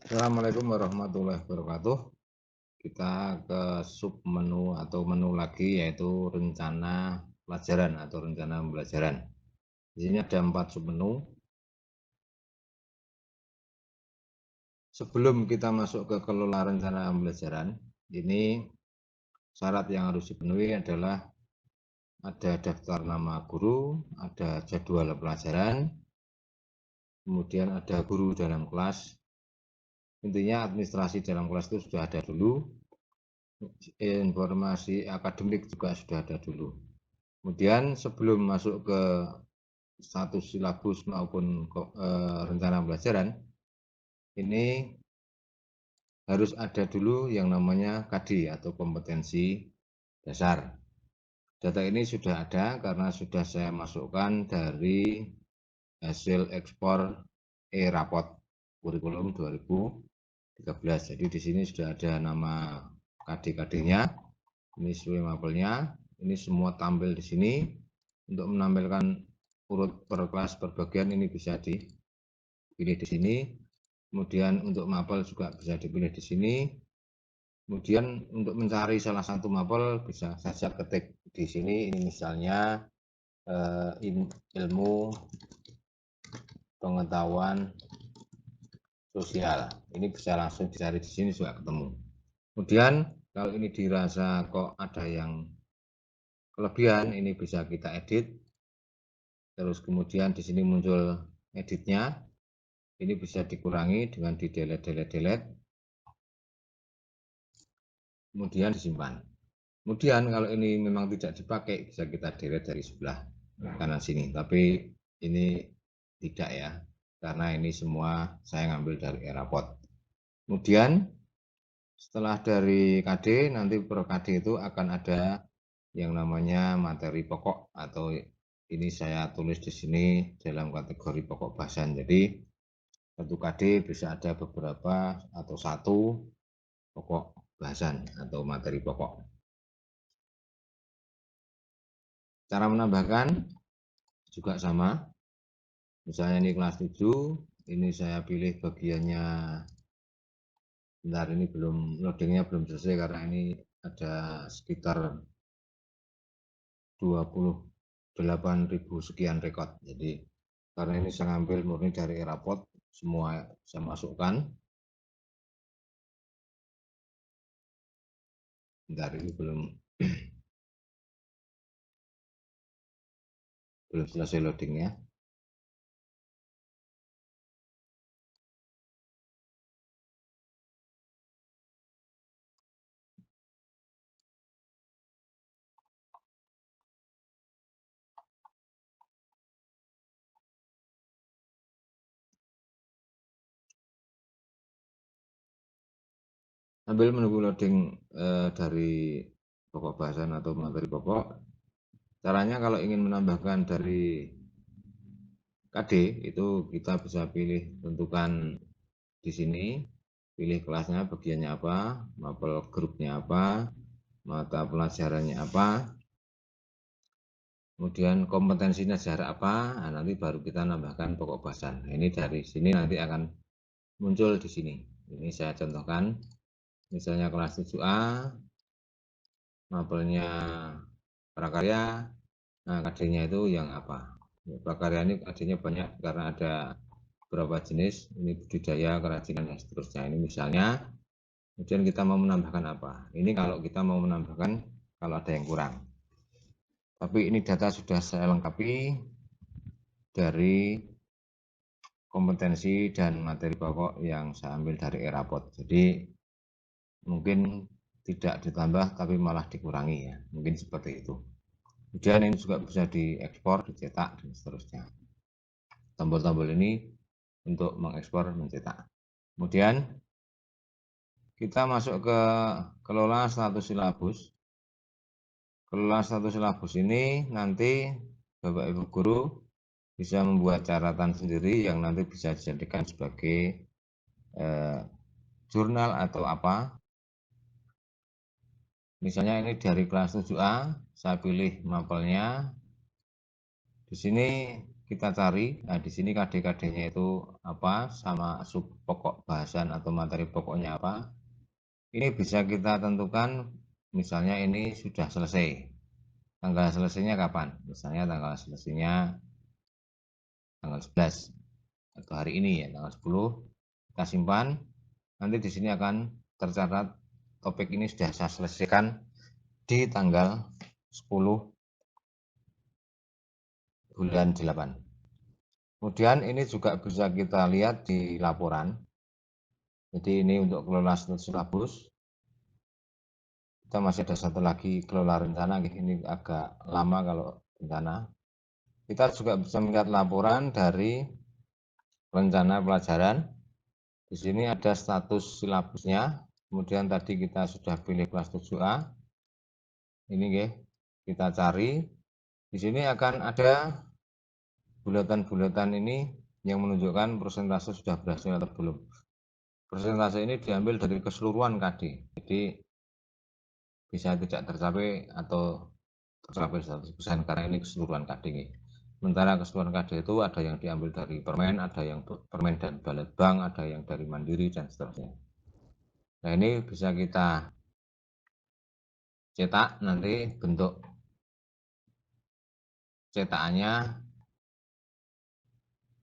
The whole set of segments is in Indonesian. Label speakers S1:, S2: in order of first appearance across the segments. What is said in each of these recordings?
S1: Assalamualaikum warahmatullahi wabarakatuh. Kita ke sub menu atau menu lagi, yaitu rencana pelajaran atau rencana pembelajaran. Di sini ada 4 sub menu. Sebelum kita masuk ke kelola rencana pembelajaran, ini syarat yang harus dipenuhi adalah ada daftar nama guru, ada jadwal pelajaran, kemudian ada guru dalam kelas. Intinya administrasi dalam kelas itu sudah ada dulu, informasi akademik juga sudah ada dulu. Kemudian sebelum masuk ke status silabus maupun rencana pelajaran, ini harus ada dulu yang namanya KD atau kompetensi dasar. Data ini sudah ada karena sudah saya masukkan dari hasil ekspor e-raport kurikulum 2013. Jadi di sini sudah ada nama KD-KD-nya, ini sesuai mapelnya, ini semua tampil di sini. Untuk menampilkan urut per kelas per bagian ini bisa dipilih di sini. Kemudian untuk mapel juga bisa dipilih di sini. Kemudian untuk mencari salah satu mapel bisa saja ketik di sini. Ini misalnya ilmu pengetahuan sosial. Ini bisa langsung dicari di sini juga ketemu. Kemudian kalau ini dirasa kok ada yang kelebihan, ini bisa kita edit. Terus kemudian di sini muncul editnya. Ini bisa dikurangi dengan di delete. Kemudian disimpan. Kemudian kalau ini memang tidak dipakai, bisa kita delete dari sebelah kanan sini. Tapi ini tidak ya, karena ini semua saya ngambil dari e-raport. Kemudian setelah dari KD, nanti per KD itu akan ada yang namanya materi pokok, atau ini saya tulis di sini dalam kategori pokok bahasan. Jadi satu KD bisa ada beberapa atau satu pokok bahasan atau materi pokok. Cara menambahkan juga sama. Misalnya ini kelas 7, ini saya pilih bagiannya. Bentar, ini belum loadingnya belum selesai karena ini ada sekitar 28.000 sekian rekod. Jadi karena ini saya ambil murni dari e-raport, semua saya masukkan. Bentar, ini belum selesai loadingnya. Sambil menunggu loading dari pokok bahasan atau materi pokok, caranya kalau ingin menambahkan dari KD itu kita bisa pilih, tentukan di sini, pilih kelasnya bagiannya apa, mapel grupnya apa, mata pelajarannya apa, kemudian kompetensinya sejarah apa. Nah, nanti baru kita nambahkan pokok bahasan. Nah, ini dari sini nanti akan muncul di sini. Ini saya contohkan, misalnya kelas 7A, mapelnya prakarya. Nah, KD-nya itu yang apa? Prakarya ini KD-nya banyak karena ada beberapa jenis. Ini budidaya, kerajinan, dan seterusnya. Ini misalnya. Kemudian kita mau menambahkan apa? Ini kalau kita mau menambahkan kalau ada yang kurang. Tapi ini data sudah saya lengkapi dari kompetensi dan materi pokok yang saya ambil dari e-raport. Jadi mungkin tidak ditambah tapi malah dikurangi ya. Mungkin seperti itu. Kemudian ini juga bisa diekspor, dicetak, dan seterusnya. Tombol-tombol ini untuk mengekspor, mencetak. Kemudian kita masuk ke kelola status silabus. Kelola status silabus ini nanti Bapak Ibu Guru bisa membuat catatan sendiri yang nanti bisa dijadikan sebagai jurnal atau apa. Misalnya ini dari kelas 7A, saya pilih mapelnya. Di sini kita cari. Nah, di sini KD-KD-nya itu apa, sama sub pokok bahasan atau materi pokoknya apa. Ini bisa kita tentukan, misalnya ini sudah selesai. Tanggal selesainya kapan? Misalnya tanggal selesainya tanggal 11 atau hari ini ya, tanggal 10. Kita simpan. Nanti di sini akan tercatat topik ini sudah saya selesaikan di tanggal 10 bulan 8. Kemudian ini juga bisa kita lihat di laporan. Jadi ini untuk kelola silabus. Kita masih ada satu lagi kelola rencana. Ini agak lama kalau rencana. Kita juga bisa melihat laporan dari rencana pelajaran. Di sini ada status silabusnya. Kemudian tadi kita sudah pilih kelas 7A. Ini kita cari. Di sini akan ada bulatan-bulatan ini yang menunjukkan persentase sudah berhasil atau belum. Persentase ini diambil dari keseluruhan KD. Jadi bisa tidak tercapai atau tercapai 100% karena ini keseluruhan KD. Sementara keseluruhan KD itu ada yang diambil dari permen, ada yang permen dan balet bank, ada yang dari mandiri dan seterusnya. Nah, ini bisa kita cetak, nanti bentuk cetakannya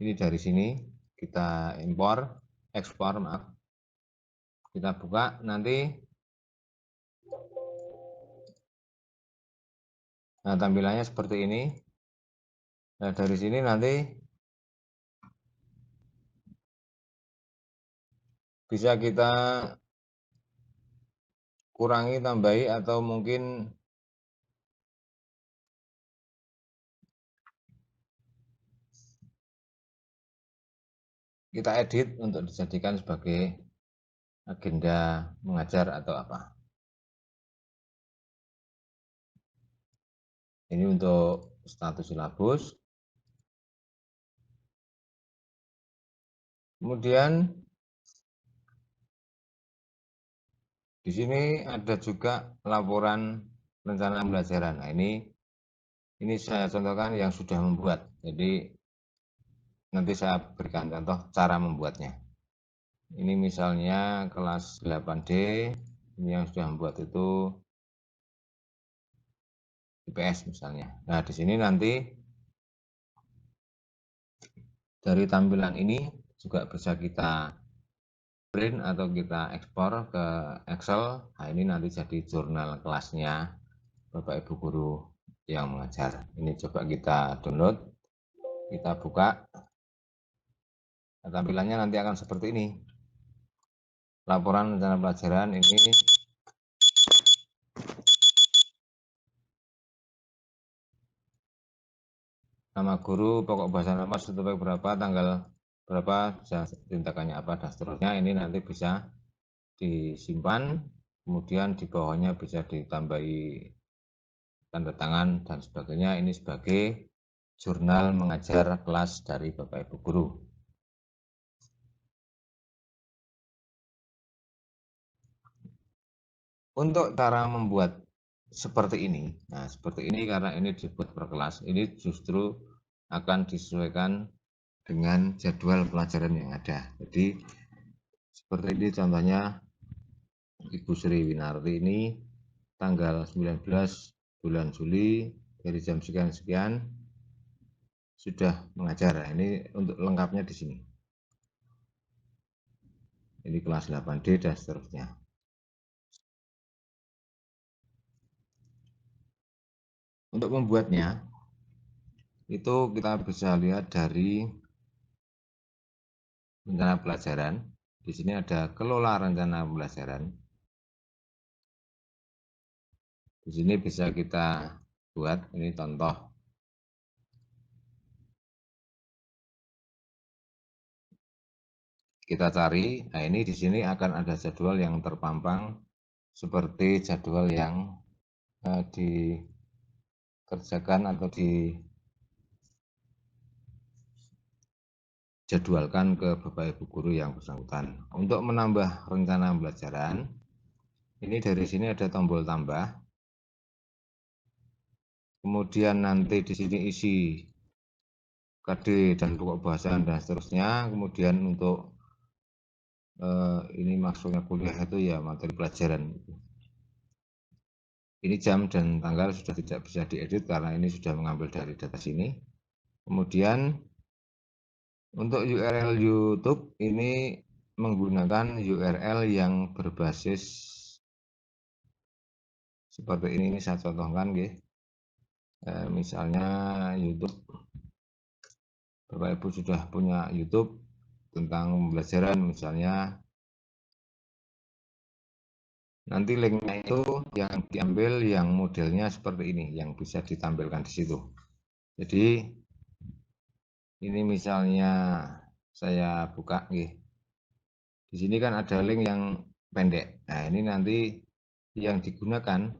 S1: ini dari sini kita ekspor maaf. Kita buka nanti. Nah, tampilannya seperti ini. Nah, dari sini nanti bisa kita kurangi, tambahi, atau mungkin kita edit untuk dijadikan sebagai agenda mengajar atau apa. Ini untuk status silabus. Kemudian di sini ada juga laporan rencana pembelajaran. Nah, ini saya contohkan yang sudah membuat. Jadi nanti saya berikan contoh cara membuatnya. Ini misalnya kelas 8D, ini yang sudah membuat itu IPS misalnya. Nah, di sini nanti dari tampilan ini juga bisa kita print atau kita ekspor ke Excel. Nah, ini nanti jadi jurnal kelasnya Bapak Ibu guru yang mengajar. Ini coba kita download, kita buka. Nah, tampilannya nanti akan seperti ini. Laporan rencana pelajaran ini nama guru, pokok bahasa apa, topik berapa, tanggal berapa, tindakannya apa, dan seterusnya. Ini nanti bisa disimpan, kemudian di bawahnya bisa ditambahi tanda tangan dan sebagainya. Ini sebagai jurnal mengajar kelas dari Bapak Ibu guru. Untuk cara membuat seperti ini, nah seperti ini karena ini dibuat per kelas, ini justru akan disesuaikan dengan jadwal pelajaran yang ada. Jadi seperti ini contohnya Ibu Sri Winarti ini tanggal 19 bulan Juli dari jam sekian-sekian sudah mengajar. Nah, ini untuk lengkapnya di sini. Ini kelas 8D dan seterusnya. Untuk membuatnya itu kita bisa lihat dari rencana pelajaran. Di sini ada kelola rencana pelajaran. Di sini bisa kita buat, ini contoh. Kita cari, nah ini di sini akan ada jadwal yang terpampang seperti jadwal yang dikerjakan atau dijadwalkan ke Bapak Ibu guru yang bersangkutan. Untuk menambah rencana pelajaran, ini dari sini ada tombol tambah. Kemudian nanti di sini isi KD dan pokok bahasan dan seterusnya. Kemudian untuk ini maksudnya kuliah itu ya materi pelajaran. Ini jam dan tanggal sudah tidak bisa diedit karena ini sudah mengambil dari data sini. Kemudian untuk URL YouTube ini menggunakan URL yang berbasis seperti ini saya contohkan, misalnya YouTube. Bapak Ibu sudah punya YouTube tentang pembelajaran misalnya, nanti linknya itu yang diambil yang modelnya seperti ini yang bisa ditampilkan di situ. Jadi ini misalnya saya buka, di sini kan ada link yang pendek. Nah ini nanti yang digunakan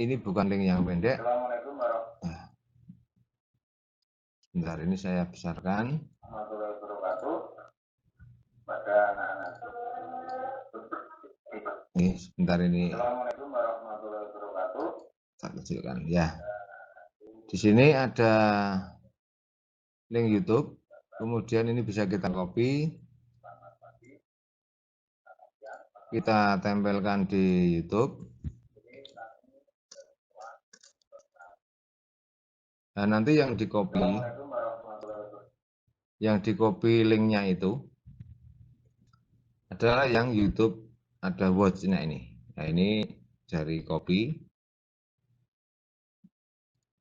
S1: ini bukan link yang pendek. Sebentar, ini saya besarkan. Ini sebentar, ini tak kecilkan ya. Di sini ada link YouTube, kemudian ini bisa kita copy, kita tempelkan di YouTube. Nah nanti yang di linknya itu adalah yang YouTube ada watch-nya ini. Nah ini dari copy,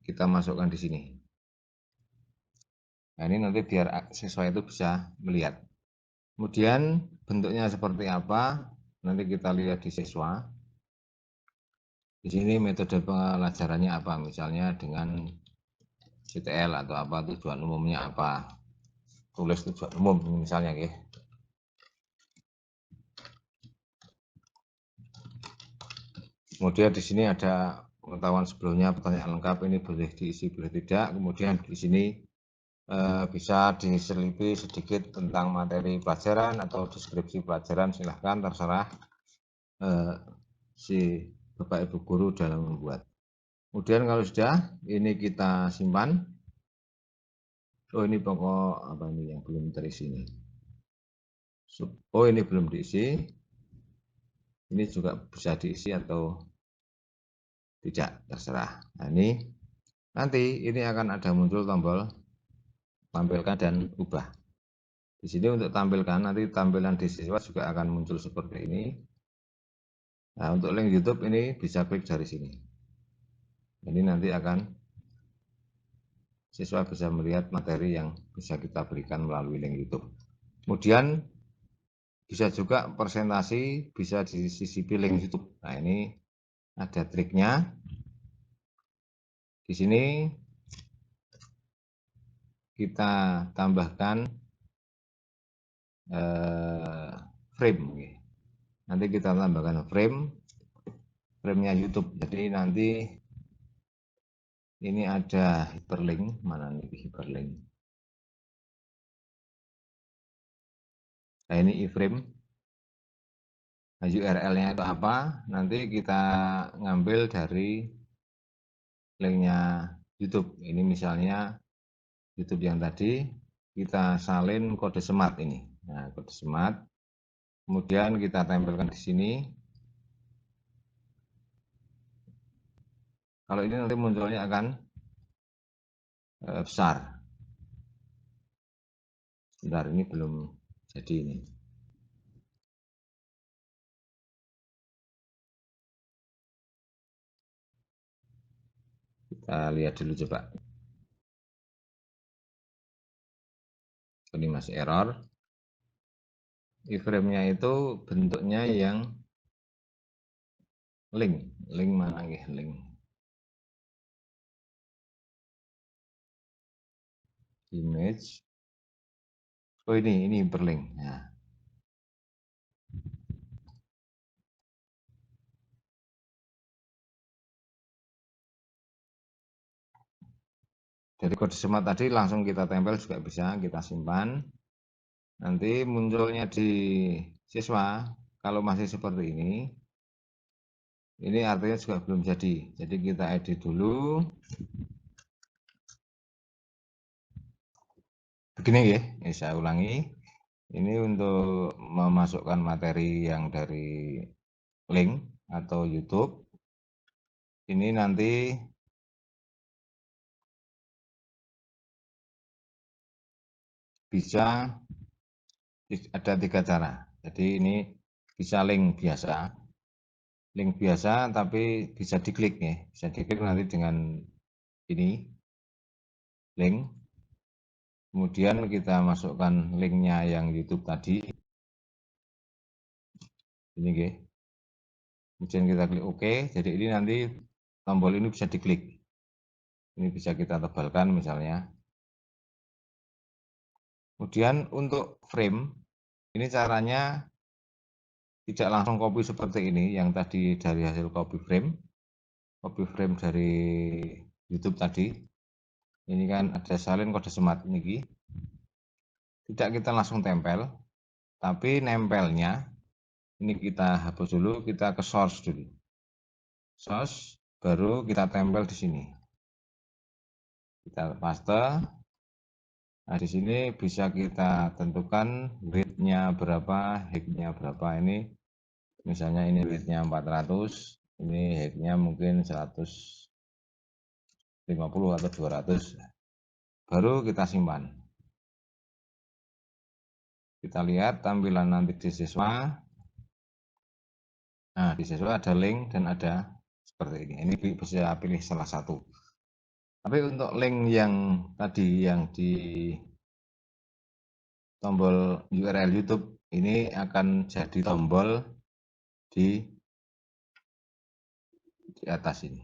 S1: kita masukkan di sini. Nah ini nanti biar siswa itu bisa melihat. Kemudian bentuknya seperti apa, nanti kita lihat di siswa. Di sini metode pelajarannya apa, misalnya dengan CTL atau apa, tujuan umumnya apa, tulis tujuan umum misalnya, Kemudian di sini ada pengetahuan sebelumnya, pertanyaan lengkap, ini boleh diisi boleh tidak. Kemudian di sini bisa diselipi sedikit tentang materi pelajaran atau deskripsi pelajaran, silahkan terserah si Bapak Ibu guru dalam membuat. Kemudian kalau sudah ini kita simpan. Oh ini pokok apa ini yang belum terisi ini. Oh ini belum diisi. Ini juga bisa diisi atau tidak, terserah. Nah ini nanti ini akan ada muncul tombol tampilkan dan ubah. Di sini untuk tampilkan, nanti tampilan di siswa juga akan muncul seperti ini. Nah untuk link YouTube ini bisa klik dari sini. Ini nanti akan siswa bisa melihat materi yang bisa kita berikan melalui link YouTube. Kemudian bisa juga presentasi bisa disisipi link YouTube. Nah ini ada triknya. Di sini kita tambahkan frame. Nanti kita tambahkan frame-nya YouTube. Jadi nanti ini ada hyperlink, mana nih hyperlink? Nah ini iframe. Nah, URL-nya itu apa? Nanti kita ngambil dari linknya YouTube. Ini misalnya YouTube yang tadi kita salin kode smart ini. Nah, kode smart. Kemudian kita tempelkan di sini. Kalau ini nanti munculnya akan besar. Sebentar, ini belum jadi ini. Kita lihat dulu coba. Ini masih error. Iframe-nya itu bentuknya yang link mana ya, link image. Oh ini hyperlink. Nah. Dari kode smart tadi langsung kita tempel juga bisa, kita simpan. Nanti munculnya di siswa, kalau masih seperti ini, Ini artinya juga belum jadi. Jadi kita edit dulu. Begini ya, saya ulangi. Ini untuk memasukkan materi yang dari link atau YouTube. Ini nanti bisa ada 3 cara. Jadi ini bisa link biasa tapi bisa diklik ya. Bisa diklik nanti dengan ini link. Kemudian kita masukkan linknya yang YouTube tadi. Ini ya. Kemudian kita klik OK. Jadi ini nanti tombol ini bisa diklik. Ini bisa kita tebalkan misalnya. Kemudian untuk frame, ini caranya tidak langsung copy seperti ini, yang tadi dari hasil copy frame dari YouTube tadi. Ini kan ada salin kode smart ini. Tidak kita langsung tempel, tapi nempelnya ini kita hapus dulu, kita ke source dulu. Source, baru kita tempel di sini. Kita paste. Nah, di sini bisa kita tentukan width-nya berapa, height-nya berapa. Ini misalnya ini width-nya 400, ini height-nya mungkin 150 atau 200. Baru kita simpan. Kita lihat tampilan nanti di siswa. Nah, di siswa ada link dan ada seperti ini. Ini bisa pilih salah satu. Tapi untuk link yang tadi yang di tombol URL YouTube ini akan jadi tombol di atas ini.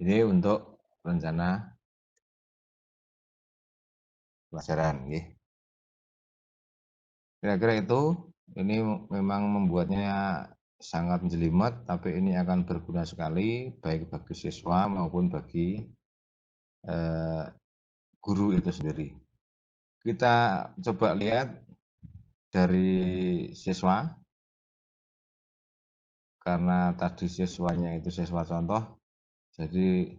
S1: Ini untuk rencana pelajaran. Kira-kira itu, ini memang membuatnya sangat menjelimet, tapi ini akan berguna sekali, baik bagi siswa maupun bagi guru itu sendiri. Kita coba lihat dari siswa, karena tadi siswanya itu siswa contoh, jadi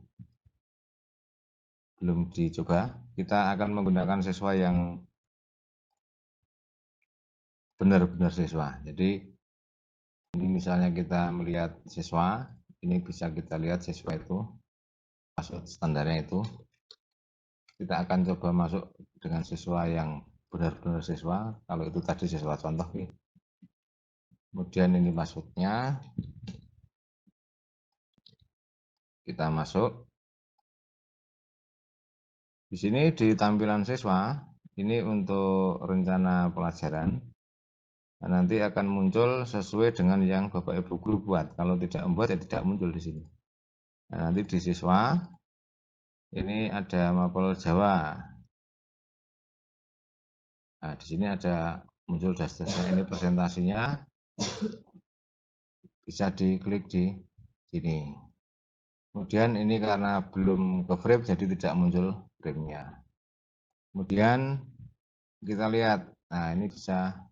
S1: belum dicoba. Kita akan menggunakan siswa yang benar-benar siswa. Jadi ini misalnya kita melihat siswa, ini bisa kita lihat siswa itu masuk standarnya itu. Kita akan coba masuk dengan siswa yang benar-benar siswa. Kalau itu tadi siswa contoh. Kemudian ini masuknya. Kita masuk. Di sini di tampilan siswa, ini untuk rencana pelajaran. Nah, nanti akan muncul sesuai dengan yang Bapak Ibu guru buat. Kalau tidak membuat ya tidak muncul di sini. Nah, nanti di siswa ini ada mapel Jawa. Nah, di sini ada muncul dashboardnya, ini presentasinya. Bisa diklik di sini. Kemudian ini karena belum ke frame jadi tidak muncul frame-nya. Kemudian kita lihat, nah ini bisa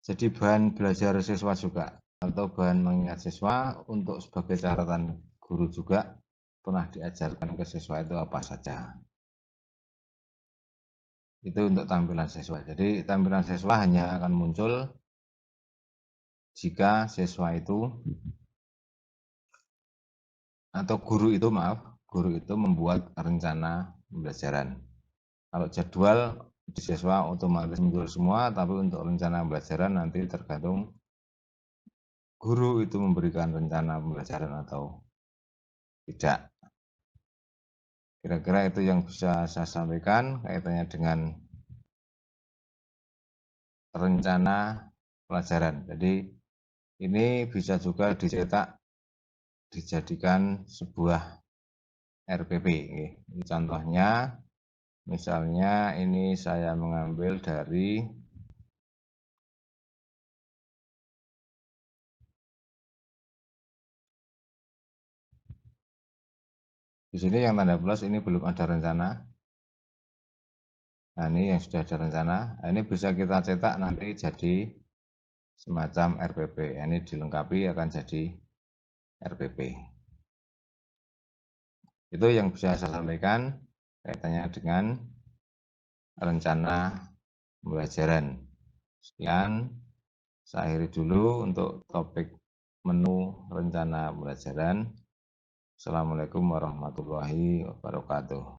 S1: jadi bahan belajar siswa juga, atau bahan mengingat siswa untuk sebagai catatan guru juga pernah diajarkan ke siswa itu apa saja. Itu untuk tampilan siswa. Jadi tampilan siswa hanya akan muncul jika siswa itu atau guru itu membuat rencana pembelajaran. Kalau jadwal di siswa otomatis muncul semua, tapi untuk rencana pembelajaran nanti tergantung guru itu memberikan rencana pembelajaran atau tidak. Kira-kira itu yang bisa saya sampaikan kaitannya dengan rencana pelajaran. Jadi ini bisa juga dicetak, dijadikan sebuah RPP. Ini contohnya, misalnya ini saya mengambil dari di sini yang tanda plus ini belum ada rencana. Nah, ini yang sudah ada rencana. Nah, ini bisa kita cetak nanti jadi semacam RPP. Ini dilengkapi akan jadi RPP. Itu yang bisa saya sampaikan kaitannya dengan rencana pembelajaran. Sekian, saya akhiri dulu untuk topik menu rencana pembelajaran. Assalamualaikum warahmatullahi wabarakatuh.